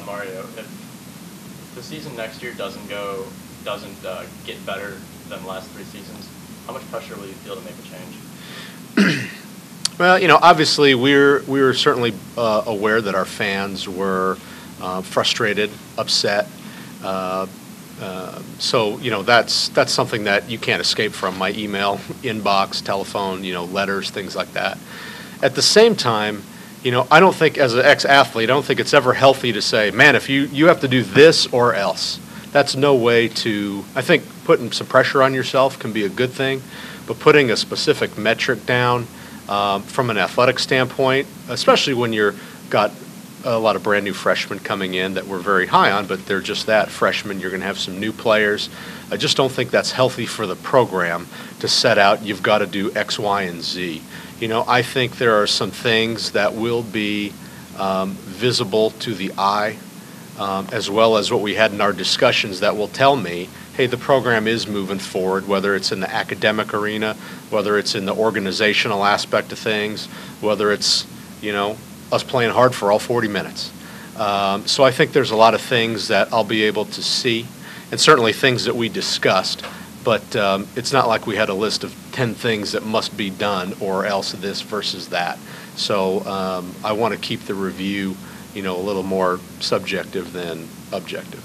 Mario, if the season next year doesn't get better than the last 3 seasons, how much pressure will you feel to make a change? Well, obviously we were certainly aware that our fans were frustrated, upset. So that's something that you can't escape from. My email inbox, telephone, letters, things like that. At the same time, I don't think, as an ex-athlete, I don't think it's ever healthy to say, man, if you have to do this or else. That's no way to. I think putting some pressure on yourself can be a good thing, but putting a specific metric down from an athletic standpoint, especially when you've got a lot of brand new freshmen coming in that we're very high on, but they're just that, freshmen. You're going to have some new players. I just don't think that's healthy for the program to set out, you've got to do X, Y, and Z. I think there are some things that will be visible to the eye, as well as what we had in our discussions that will tell me, hey, the program is moving forward, whether it's in the academic arena, whether it's in the organizational aspect of things, whether it's, us playing hard for all 40 minutes. So I think there's a lot of things that I'll be able to see, and certainly things that we discussed, but it's not like we had a list of 10 things that must be done or else this versus that. So I want to keep the review, a little more subjective than objective.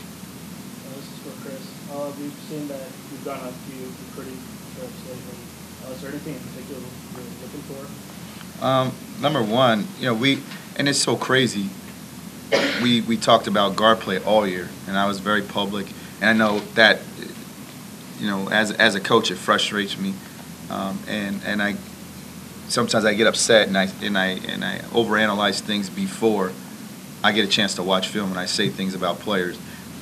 This is for Chris. We've seen that you've gotten a few pretty trips lately. Is there anything in particular you're looking for? Number one, and it's so crazy. We talked about guard play all year, and I was very public. And I know that, as a coach, it frustrates me, and I sometimes I get upset and I overanalyze things before I get a chance to watch film and I say things about players,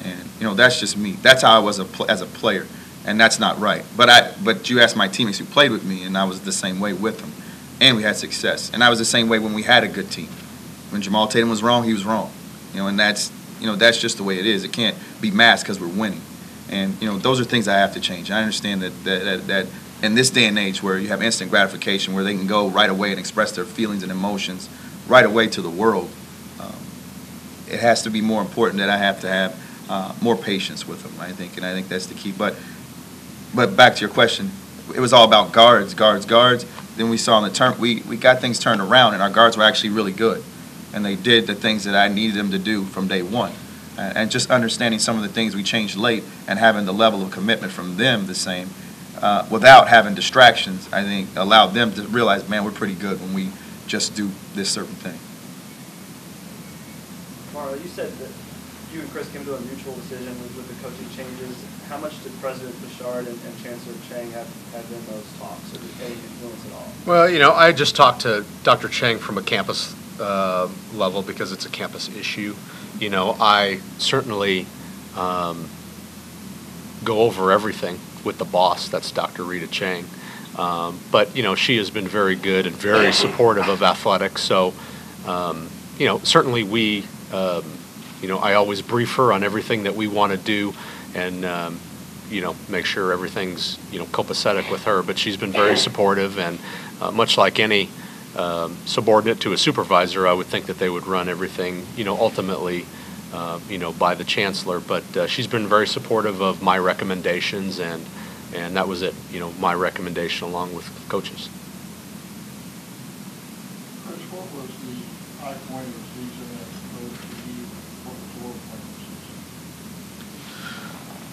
and that's just me. That's how I was as a player, and that's not right. But you asked my teammates who played with me, and I was the same way with them. And we had success. And I was the same way when we had a good team. When Jamal Tatum was wrong, he was wrong. And that's just the way it is. It can't be masked because we're winning. And those are things I have to change. I understand that in this day and age where you have instant gratification, where they can go right away and express their feelings and emotions right away to the world, it has to be more important that I have to have more patience with them. I think that's the key. But back to your question, it was all about guards. Then we saw in the turn, we got things turned around, and our guards were actually really good, and they did the things that I needed them to do from day one. And just understanding some of the things we changed late and having the level of commitment from them the same, without having distractions, I think allowed them to realize, man, we're pretty good when we just do this certain thing. Mario, you said that you and Chris came to a mutual decision with the coaching changes. How much did President Bouchard and Chancellor Chang have in those talks, or did they influence at all? Well, I just talked to Dr. Chang from a campus level because it's a campus issue. I certainly go over everything with the boss. That's Dr. Rita Chang. But she has been very good and very supportive of athletics. So, certainly we, I always brief her on everything that we want to do, and make sure everything's copacetic with her. But she's been very supportive, and much like any subordinate to a supervisor, I would think that they would run everything ultimately by the chancellor. But she's been very supportive of my recommendations, and that was it. My recommendation along with coaches. Chris, what was the high point of the season as opposed to what was the low point of the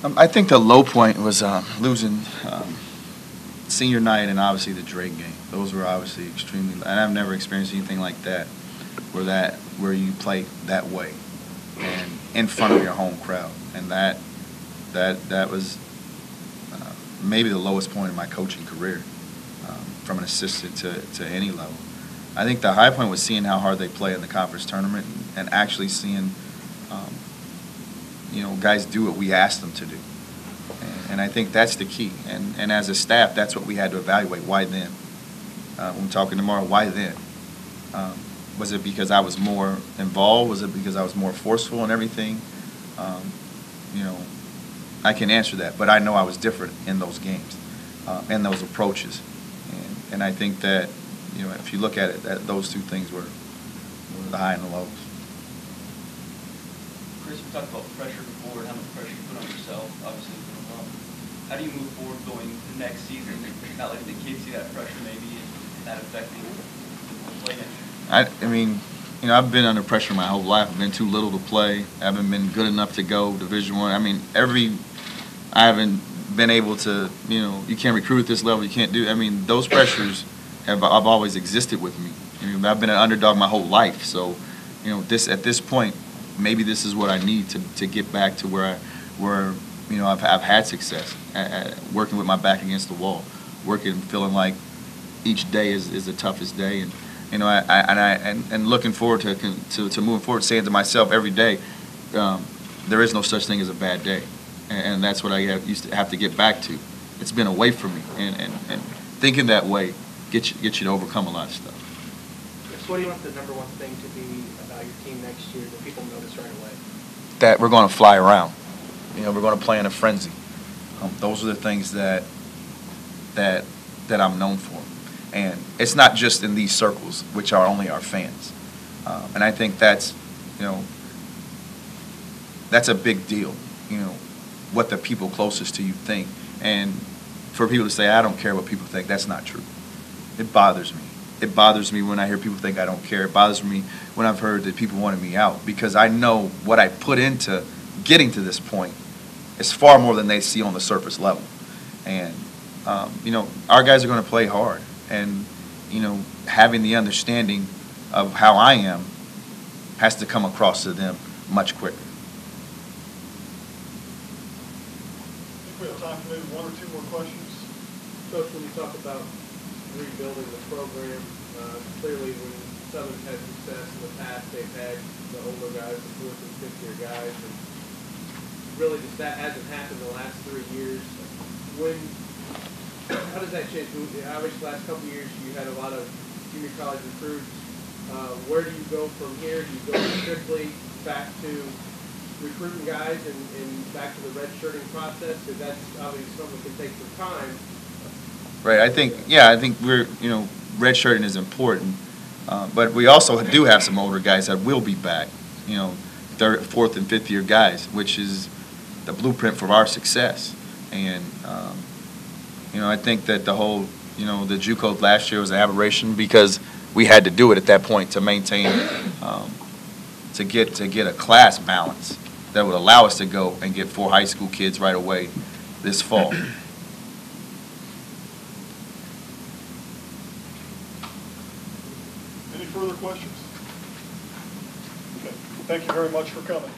season? I think the low point was losing senior night and obviously the Drake game. Those were obviously extremely, and I've never experienced anything like that, where you play that way and in front of your home crowd, and that was maybe the lowest point in my coaching career, from an assistant to any level. I think the high point was seeing how hard they play in the conference tournament and actually seeing guys do what we asked them to do. And I think that's the key. And as a staff, that's what we had to evaluate. Why then? When we're talking tomorrow, why then? Was it because I was more involved? Was it because I was more forceful and everything? I can answer that, but I know I was different in those games, and those approaches. And I think that, if you look at it, that those two things were the high and the lows. Chris, we talked about pressure before and how much pressure you put on yourself, obviously. How do you move forward going the next season, not letting the kids see that pressure maybe and that affecting the play next year? I mean, you know, I've been under pressure my whole life. I've been too little to play. I haven't been good enough to go Division I. I mean, I haven't been able to, you know, you can't recruit at this level, you can't do, I mean, those pressures have always existed with me. I mean, I've been an underdog my whole life, so, you know, at this point, maybe this is what I need to get back to where you know, I've had success, working with my back against the wall, feeling like each day is the toughest day, and you know, and looking forward to moving forward, saying to myself every day, there is no such thing as a bad day, and that's what I used to have to get back to. It's been away from me, and thinking that way get you to overcome a lot of stuff. So what do you want the number one thing to be about your team next year that people notice right away? That we're going to fly around. You know, we're going to play in a frenzy. Those are the things that I'm known for. And it's not just in these circles, which are only our fans. And I think that's, you know, that's a big deal, you know, what the people closest to you think. And for people to say, I don't care what people think, that's not true. It bothers me. It bothers me when I hear people think I don't care. It bothers me when I've heard that people wanted me out, because I know what I put into getting to this point is far more than they see on the surface level. And, you know, our guys are going to play hard. And, you know, having the understanding of how I am has to come across to them much quicker. I think we have time for maybe one or two more questions. Coach, when you talk about rebuilding the program, clearly when Southern's had success in the past, they've had the older guys, the fourth and fifth year guys, and really just that hasn't happened the last 3 years. How does that change? Obviously, the last couple of years you had a lot of junior college recruits. Where do you go from here? Do you go strictly back to recruiting guys and back to the redshirting process? Because that's obviously something that can take some time. Right. I think we're, you know, redshirting is important, but we also do have some older guys that will be back. You know, third, fourth, and fifth year guys, which is the blueprint for our success. And you know, I think that the whole, you know, the JUCO last year was an aberration because we had to do it at that point to maintain, to get a class balance that would allow us to go and get 4 high school kids right away this fall. Any further questions? Okay. Thank you very much for coming.